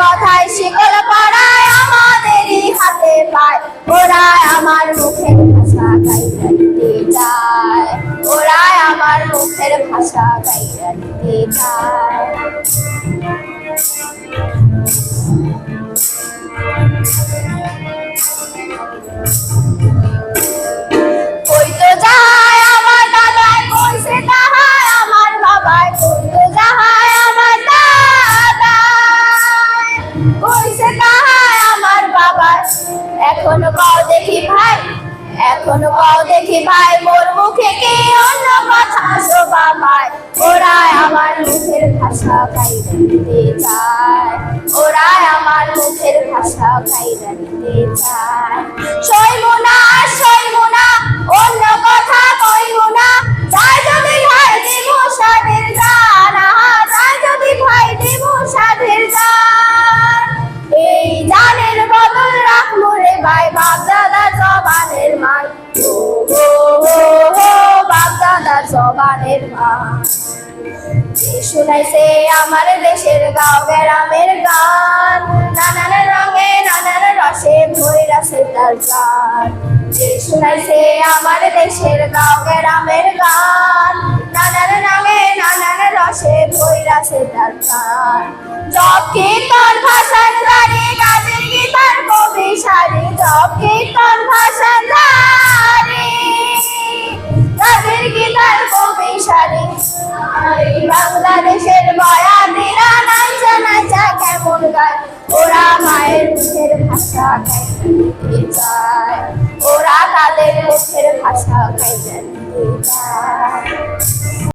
কথায় শিকল পরায় আমাদেরই হাতে পায়। ওরা আমার মুখের ভাষা গাইয়া দিতে চায়, ওরা আমার মুখের ভাষা গাইয়া দিতে চায়। কইতো যাহাই আমার দাদায় কইছে তাহাই আমার বাবায়, কইতো যাহাই আমার দাদায় কইছে তাহাই আমার বাবায়। এখনো কও দেখি ভাই, এখনো কও দেখি ভাই, মোর মুখে কি অন্য কথা শোভা পায়। ওরা আমার মুখের ভাষা গাইয়া দিতে চায়, ওরা আমার মুখের ভাষা গাইয়া দিতে চায়। সইব না সইব না অন্য কথা কইব না, চাই যদি ভাই দেব সাধের গান, চাই যদি ভাই দেব সাধের গান। এই জানের বদল রাখবো রে ভাই বাপ দাদা জবানের মান, ও ও ও বাপ দাদা জবানের মান। শুনাইছে আমার দেশের গাঁও গ্রামের গান, নানান রঙে নানান রসে ভৈরাছে তার গান। শুনাইছে আমার দেশের গাঁও গ্রামের গান, নানান রঙে নানান রসে ভৈরাছে তার গান। জপ কীর্তন ভাষণ ধারে গাছের গীতার কবি সারি, জপ কীর্তন ভাষণ ধারে গাছের গীতার কবি সারি। বাংলাদেশের বয়াতিরা নাচা নাচা কেমন গায়, ওরা মায়ের মুখের ভাষা গাইতে দিতে চায়, ওরা তাদের মুখের ভাষা গাইতে দিতে চায়।